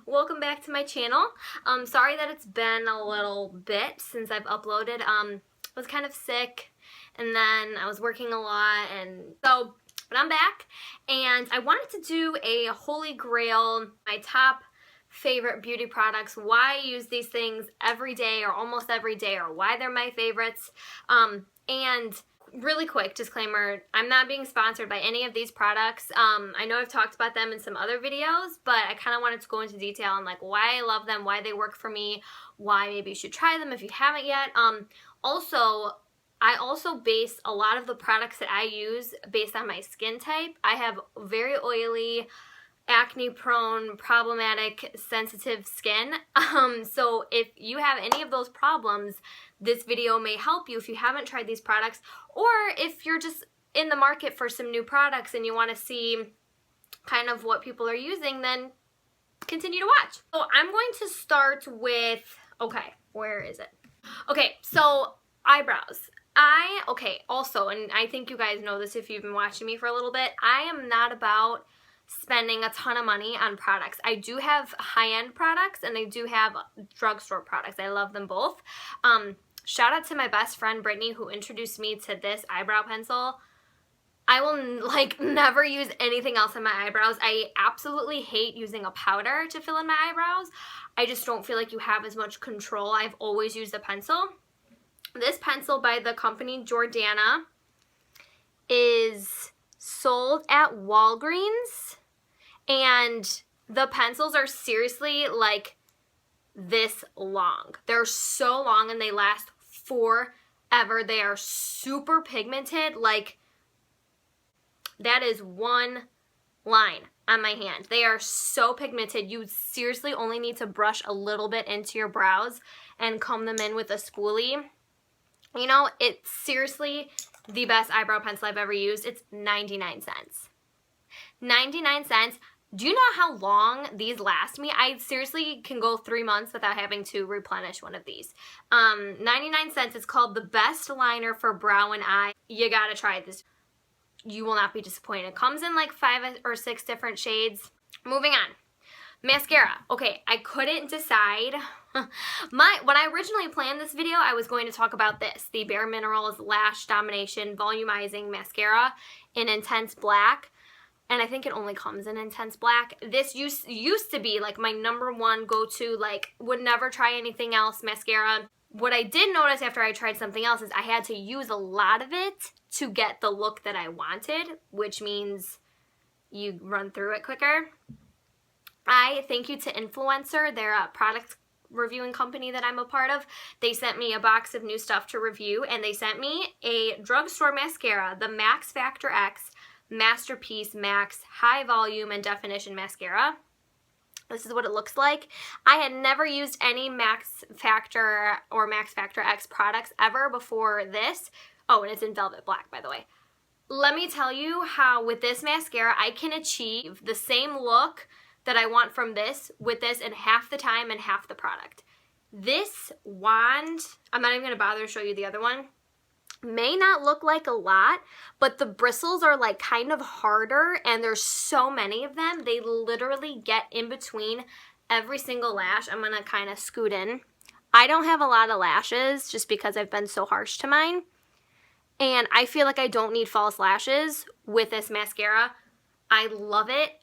Welcome back to my channel. Sorry that it's been a little bit since I've uploaded. I was kind of sick and then I was working a lot, but I'm back and I wanted to do a holy grail, my top favorite beauty products, why I use these things every day or almost every day, or why they're my favorites. And really quick disclaimer, I'm not being sponsored by any of these products. I know I've talked about them in some other videos, but I kind of wanted to go into detail on like why I love them, why they work for me, why maybe you should try them if you haven't yet. I also base a lot of the products that I use based on my skin type. I have very oily, acne prone, problematic, sensitive skin. So if you have any of those problems, this video may help you if you haven't tried these products, or if you're just in the market for some new products and you want to see kind of what people are using, then continue to watch. So I'm going to start with, okay, where is it? Okay, so eyebrows. Also, and I think you guys know this if you've been watching me for a little bit, I am not about spending a ton of money on products. I do have high-end products and I do have drugstore products. I love them both. Shout out to my best friend Brittany, who introduced me to this eyebrow pencil. I will like never use anything else on my eyebrows. I absolutely hate using a powder to fill in my eyebrows. I just don't feel like you have as much control. I've always used a pencil. This pencil by the company Jordana is sold at Walgreens, and the pencils are seriously like this long. They're so long and they last forever. They are super pigmented. Like, that is one line on my hand. They are so pigmented. You seriously only need to brush a little bit into your brows and comb them in with a spoolie. You know, it's seriously the best eyebrow pencil I've ever used. It's 99 cents. 99 cents. Do you know how long these last me? I seriously can go 3 months without having to replenish one of these. 99 cents. It's called the best liner for brow and eye. You gotta try this. You will not be disappointed. It comes in like 5 or 6 different shades. Moving on. Mascara. Okay, I couldn't decide. When I originally planned this video, I was going to talk about this, the Bare Minerals Lash Domination Volumizing Mascara in Intense Black. And I think it only comes in Intense Black. This used to be like my #1 go-to, like would never try anything else mascara. What I did notice after I tried something else is I had to use a lot of it to get the look that I wanted, which means you run through it quicker. I thank you to Influencer. They're a product reviewing company that I'm a part of. They sent me a box of new stuff to review, and they sent me a drugstore mascara, the Max Factor X Masterpiece Max High Volume and Definition Mascara. This is what it looks like. I had never used any Max Factor or Max Factor X products ever before this. Oh, and it's in Velvet Black, by the way. Let me tell you how with this mascara I can achieve the same look that I want from this with this in half the time and half the product. This wand, I'm not even going to bother to show you the other one, may not look like a lot, but the bristles are like kind of harder and there's so many of them. They literally get in between every single lash. I'm going to kind of scoot in. I don't have a lot of lashes just because I've been so harsh to mine. And I feel like I don't need false lashes with this mascara. I love it.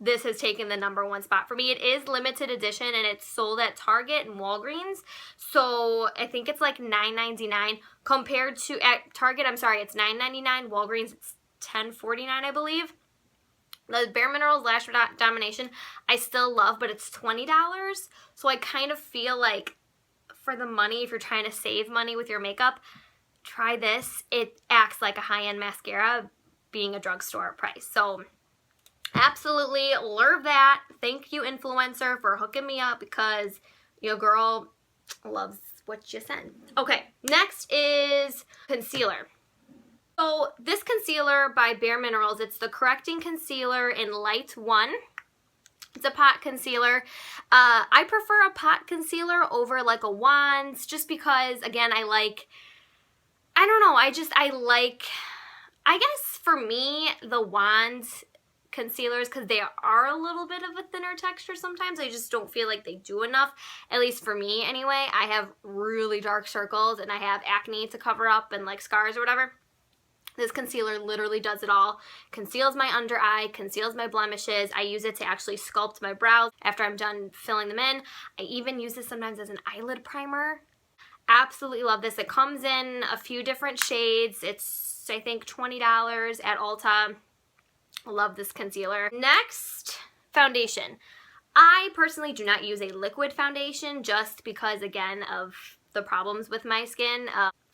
This has taken the #1 spot for me. It is limited edition and it's sold at Target and Walgreens. So I think it's like $9.99 compared to at Target. I'm sorry, it's $9.99. Walgreens, it's $10.49, I believe. The Bare Minerals Lash Domination, I still love, but it's $20. So I kind of feel like for the money, if you're trying to save money with your makeup, try this. It acts like a high-end mascara being a drugstore price. So absolutely love that. Thank you, Influencer, for hooking me up because your girl loves what you send. Okay, next is concealer. So this concealer by Bare Minerals, it's the Correcting Concealer in Light 1. It's a pot concealer. I prefer a pot concealer over like a wand just because, again, I guess for me, the wand concealers because they are a little bit of a thinner texture sometimes. I just don't feel like they do enough, at least for me anyway. I have really dark circles and I have acne to cover up and like scars or whatever. This concealer literally does it all. Conceals my under eye, conceals my blemishes. I use it to actually sculpt my brows after I'm done filling them in. I even use this sometimes as an eyelid primer. Absolutely love this. It comes in a few different shades. It's, I think, $20 at Ulta. Love this concealer. Next, foundation. I personally do not use a liquid foundation just because, again, of the problems with my skin.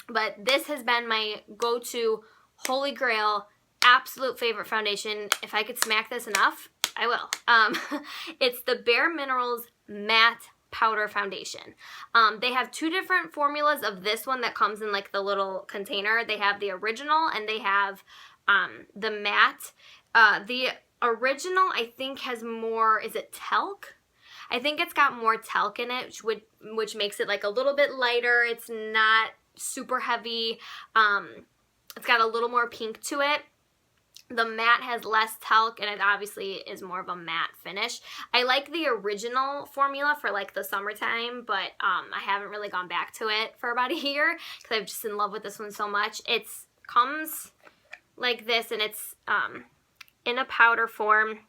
But this has been my go-to Holy Grail, absolute favorite foundation. If I could smack this enough, I will. It's the Bare Minerals Matte Powder Foundation. They have two different formulas of this one that comes in like the little container. They have the original and they have the matte. The original, I think, has more, is it talc? I think it's got more talc in it, which makes it like a little bit lighter. It's not super heavy. It's got a little more pink to it. The matte has less talc and it obviously is more of a matte finish. I like the original formula for like the summertime, but I haven't really gone back to it for about a year because I'm just in love with this one so much. It comes like this and it's in a powder form.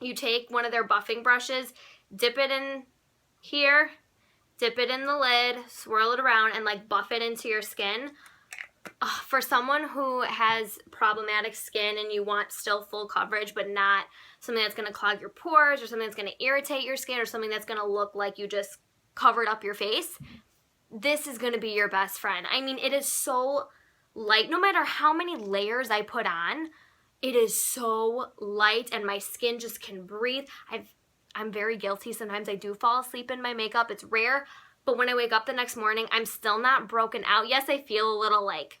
You take one of their buffing brushes, dip it in here, dip it in the lid, swirl it around, and like buff it into your skin. For someone who has problematic skin and you want still full coverage but not something that's going to clog your pores or something that's going to irritate your skin or something that's going to look like you just covered up your face, this is going to be your best friend. I mean, it is so light. No matter how many layers I put on, it is so light and my skin just can breathe. I'm very guilty. Sometimes I do fall asleep in my makeup. It's rare. But when I wake up the next morning, I'm still not broken out. Yes, I feel a little like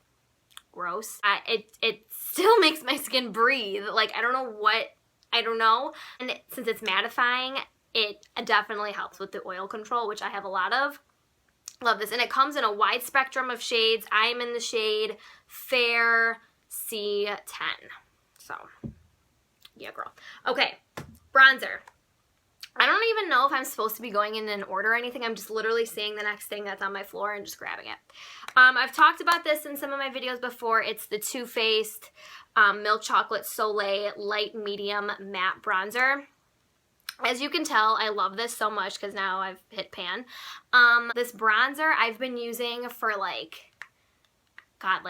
gross. It still makes my skin breathe. Like, I don't know. And since it's mattifying, it definitely helps with the oil control, which I have a lot of. Love this. And it comes in a wide spectrum of shades. I'm in the shade Fair C10. So, yeah, girl. Okay, bronzer. I don't even know if I'm supposed to be going in an order or anything. I'm just literally seeing the next thing that's on my floor and just grabbing it. I've talked about this in some of my videos before. It's the Too Faced Milk Chocolate Soleil Light Medium Matte Bronzer. As you can tell, I love this so much because now I've hit pan. This bronzer I've been using for like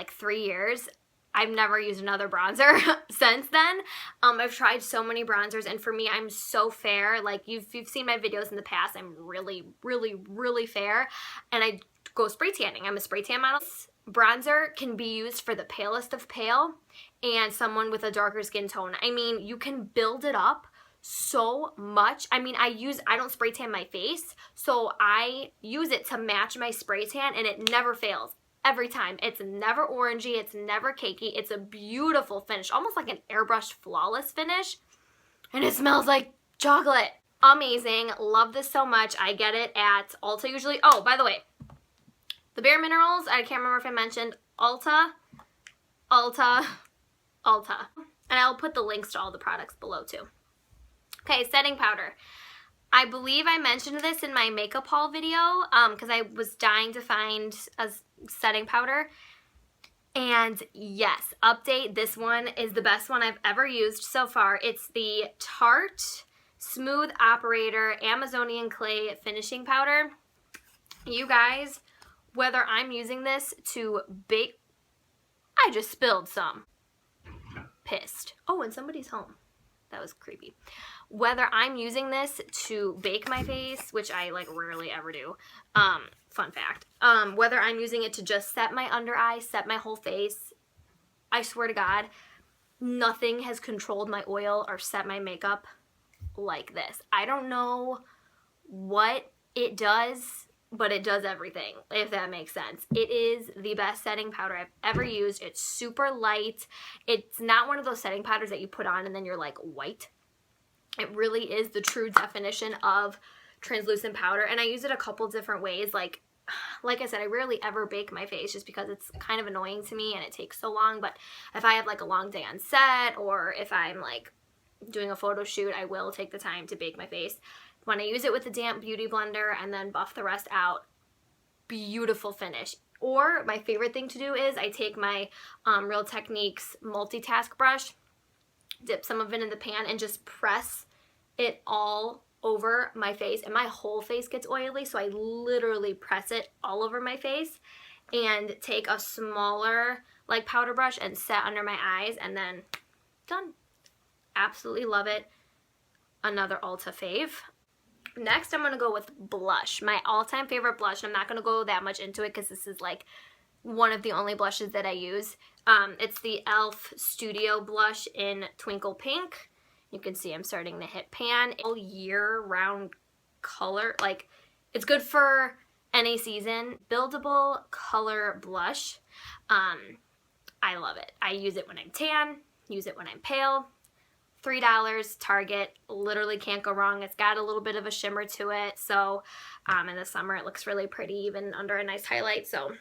3 years. I've never used another bronzer since then. I've tried so many bronzers, and for me, I'm so fair. Like, you've seen my videos in the past. I'm really, really, really fair, and I go spray tanning. I'm a spray tan model. This bronzer can be used for the palest of pale and someone with a darker skin tone. I mean, you can build it up so much. I mean, I don't spray tan my face, so I use it to match my spray tan, and it never fails. Every time. It's never orangey. It's never cakey. It's a beautiful finish. Almost like an airbrushed flawless finish. And it smells like chocolate. Amazing. Love this so much. I get it at Ulta usually. Oh, by the way, the Bare Minerals, I can't remember if I mentioned Ulta. And I'll put the links to all the products below too. Okay, setting powder. I believe I mentioned this in my makeup haul video because I was dying to find a setting powder. And yes, update, this one is the best one I've ever used so far. It's the Tarte Smooth Operator Amazonian Clay Finishing Powder. You guys, whether I'm using this to bake, I just spilled some. Pissed. Oh, and somebody's home. That was creepy. Whether I'm using this to bake my face, which I like rarely ever do, fun fact, whether I'm using it to just set my under eye, set my whole face, I swear to God, nothing has controlled my oil or set my makeup like this. I don't know what it does, but it does everything, if that makes sense. It is the best setting powder I've ever used. It's super light. It's not one of those setting powders that you put on and then you're like white. It really is the true definition of translucent powder, and I use it a couple different ways. Like I said, I rarely ever bake my face just because it's kind of annoying to me and it takes so long. But if I have like a long day on set, or if I'm like doing a photo shoot, I will take the time to bake my face. When I use it with the damp beauty blender and then buff the rest out, beautiful finish. Or my favorite thing to do is I take my Real Techniques multitask brush, dip some of it in the pan, and just press it all over my face. And my whole face gets oily, so I literally press it all over my face and take a smaller like powder brush and set under my eyes, and then done. Absolutely love it. Another Ulta fave. Next, I'm going to go with blush. My all-time favorite blush. I'm not going to go that much into it because this is like one of the only blushes that I use. It's the e.l.f. Studio Blush in Twinkle Pink. You can see I'm starting to hit pan. All year round color. Like, it's good for any season. Buildable color blush. I love it. I use it when I'm tan. Use it when I'm pale. $3, Target, literally can't go wrong. It's got a little bit of a shimmer to it, so in the summer it looks really pretty even under a nice highlight. So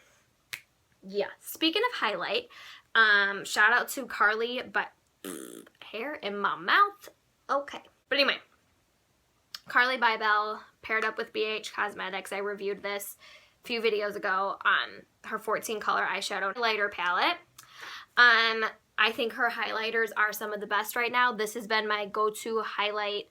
yeah, speaking of highlight, shout out to Carly, but hair in my mouth. Okay, but anyway, Carly Bybel paired up with BH Cosmetics. I reviewed this a few videos ago on her 14 color eyeshadow highlighter palette. I think her highlighters are some of the best right now. This has been my go-to highlight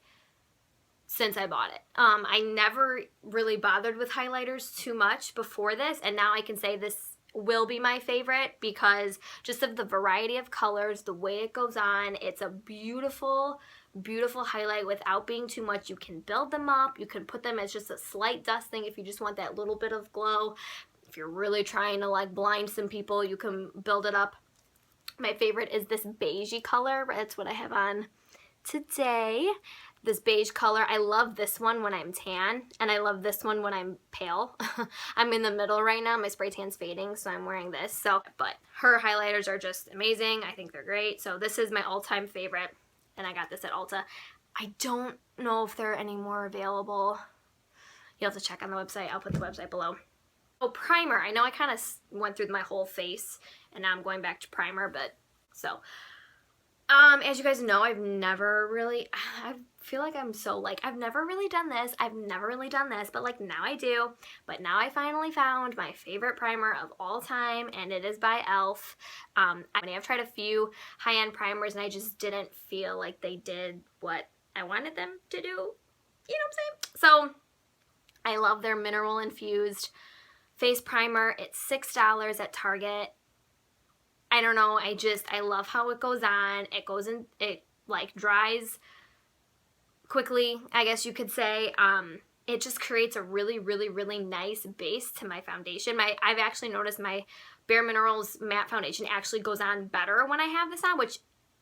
since I bought it. I never really bothered with highlighters too much before this, and now I can say this will be my favorite because just of the variety of colors, the way it goes on. It's a beautiful, beautiful highlight without being too much. You can build them up. You can put them as just a slight dusting if you just want that little bit of glow. If you're really trying to like blind some people, you can build it up. My favorite is this beigey color. That's what I have on today. This beige color. I love this one when I'm tan, and I love this one when I'm pale. I'm in the middle right now. My spray tan's fading, so I'm wearing this. So, but her highlighters are just amazing. I think they're great. So this is my all-time favorite, and I got this at Ulta. I don't know if there are any more available. You'll have to check on the website. I'll put the website below. Oh, primer. I know I kind of went through my whole face, and now I'm going back to primer, but so, as you guys know, I've never really, I feel like I'm so like, I've never really done this, but like now I do, but now I finally found my favorite primer of all time, and it is by e.l.f. I've tried a few high-end primers, and I just didn't feel like they did what I wanted them to do, you know what I'm saying? So, I love their mineral infused face primer. It's $6 at Target. I don't know, I love how it goes on. It goes in, it like dries quickly, I guess you could say. It just creates a really, really, really nice base to my foundation. I've actually noticed my Bare Minerals matte foundation actually goes on better when I have this on, which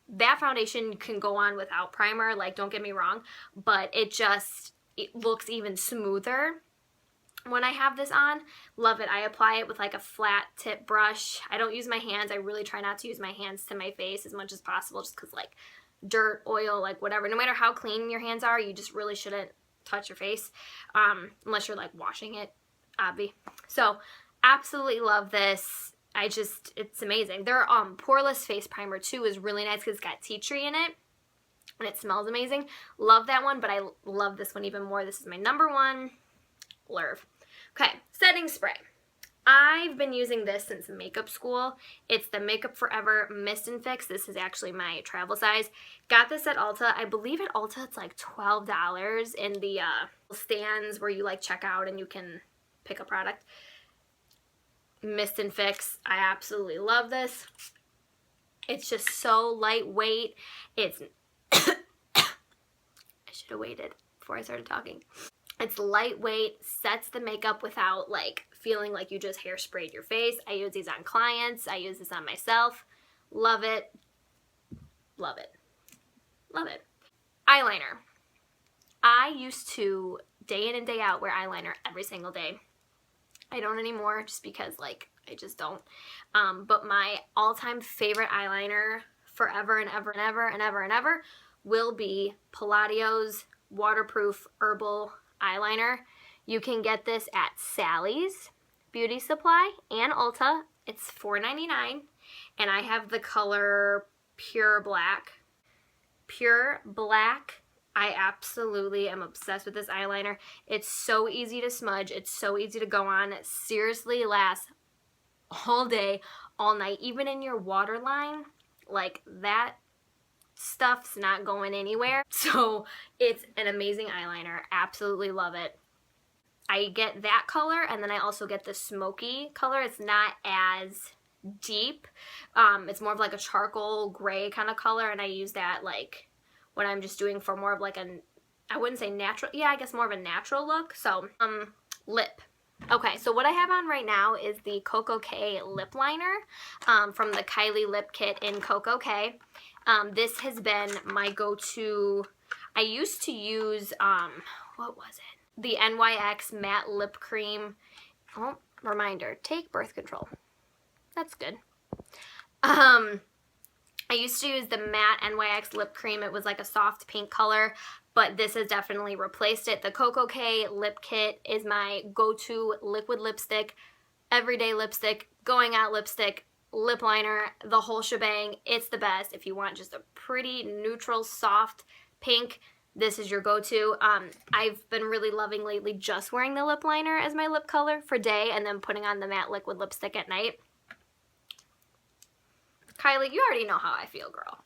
that foundation can go on without primer, like don't get me wrong, but it looks even smoother when I have this on. Love it. I apply it with like a flat tip brush. I don't use my hands. I really try not to use my hands to my face as much as possible, just because like dirt, oil, like whatever, no matter how clean your hands are, you just really shouldn't touch your face unless you're like washing it, obvi. So absolutely love this. It's amazing. Their poreless face primer too is really nice because it's got tea tree in it and it smells amazing. Love that one, but I love this one even more. This is my number one. Lerv. Okay, setting spray. I've been using this since makeup school. It's the Makeup Forever Mist and Fix. This is actually my travel size. Got this at Ulta. I believe at Ulta it's like $12 in the stands where you like check out and you can pick a product. Mist and Fix. I absolutely love this. It's just so lightweight. It's I should have waited before I started talking. It's lightweight, sets the makeup without like feeling like you just hairsprayed your face. I use these on clients. I use this on myself. Love it. Love it. Love it. Eyeliner. I used to day in and day out wear eyeliner every single day. I don't anymore just because like I just don't. But my all-time favorite eyeliner forever and ever and ever and ever and ever will be Palladio's waterproof herbal eyeliner. You can get this at Sally's Beauty Supply and Ulta. It's $4.99, and I have the color Pure Black. Pure Black. I absolutely am obsessed with this eyeliner. It's so easy to smudge. It's so easy to go on. It seriously lasts all day, all night. Even in your waterline, like that stuff's not going anywhere. So it's an amazing eyeliner. Absolutely love it. I get that color, and then I also get the smoky color. It's not as deep. It's more of like a charcoal gray kind of color, and I use that like when I'm just doing for more of like I wouldn't say natural, yeah, I guess more of a natural look. So, lip. Okay, so what I have on right now is the Coco K lip liner from the Kylie Lip Kit in Coco K. This has been my go-to. I used to use, what was it? The NYX Matte Lip Cream. Oh, reminder, take birth control. That's good. I used to use the matte NYX lip cream. It was like a soft pink color, but this has definitely replaced it. The Coco K Lip Kit is my go-to liquid lipstick, everyday lipstick, going out lipstick, lip liner, the whole shebang. It's the best. If you want just a pretty neutral, soft pink, this is your go-to. I've been really loving lately just wearing the lip liner as my lip color for day and then putting on the matte liquid lipstick at night. Kylie, you already know how I feel, girl.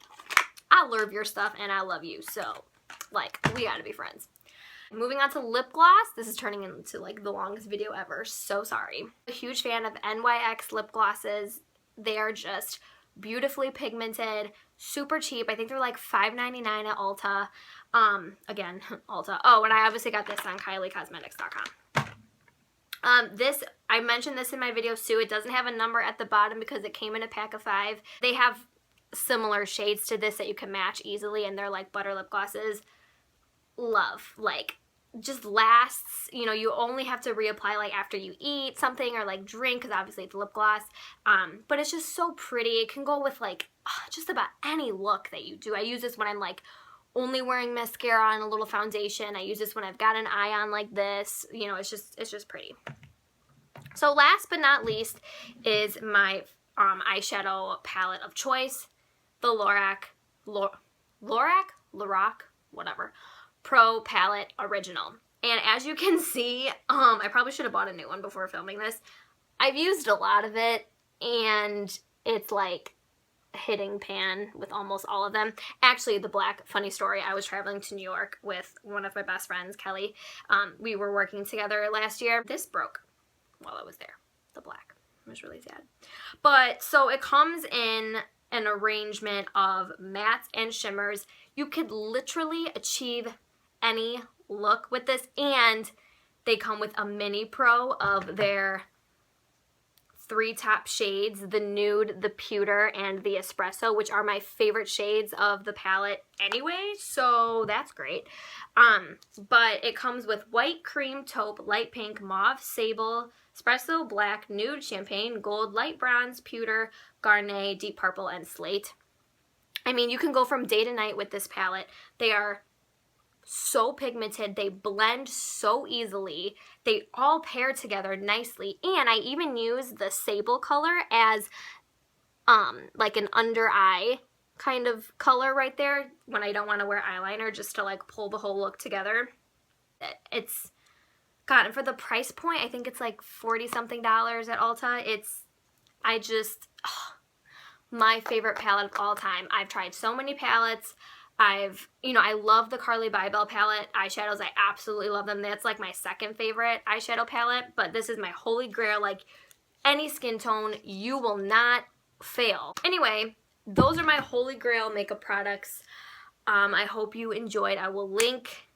I love your stuff and I love you, so, like, we gotta be friends. Moving on to lip gloss. This is turning into, like, the longest video ever. So sorry. A huge fan of NYX lip glosses. They are just beautifully pigmented, super cheap. I think they're like $5.99 at Ulta. Again, Ulta. Oh, and I obviously got this on KylieCosmetics.com. I mentioned this in my video too. It doesn't have a number at the bottom because it came in a pack of 5. They have similar shades to this that you can match easily, and they're like butter lip glosses. Love. Like, just lasts. You know, you only have to reapply like after you eat something or like drink, because obviously it's lip gloss. But it's just so pretty. It can go with like just about any look that you do. I use this when I'm like only wearing mascara and a little foundation. I use this when I've got an eye on like this. You know, it's just pretty. So last but not least is my eyeshadow palette of choice, the Lorac, whatever, Pro Palette Original. And as you can see, I probably should have bought a new one before filming this. I've used a lot of it, and it's like hitting pan with almost all of them. Actually, the black, funny story, I was traveling to New York with one of my best friends, Kelly. We were working together last year. This broke while I was there, the black. It was really sad. But, so it comes in an arrangement of mattes and shimmers. You could literally achieve any look with this, and they come with a mini pro of their 3 top shades, the nude, the pewter, and the espresso, which are my favorite shades of the palette anyway, so that's great. But it comes with white, cream, taupe, light pink, mauve, sable, espresso, black, nude, champagne, gold, light bronze, pewter, garnet, deep purple, and slate. I mean, you can go from day to night with this palette. They are so pigmented, they blend so easily, they all pair together nicely, and I even use the sable color as like an under eye kind of color right there when I don't want to wear eyeliner, just to like pull the whole look together. It's gotten, for the price point, I think it's like $40-something at Ulta. My favorite palette of all time. I've tried so many palettes. I love the Carly Bybel palette eyeshadows. I absolutely love them. That's like my second favorite eyeshadow palette, but this is my holy grail. Like, any skin tone, you will not fail. Anyway, those are my holy grail makeup products. I hope you enjoyed. I will link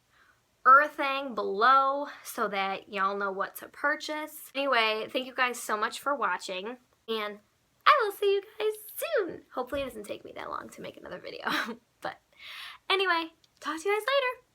everything below so that y'all know what to purchase. Anyway, thank you guys so much for watching, and I will see you guys soon. Hopefully it doesn't take me that long to make another video. But anyway, talk to you guys later.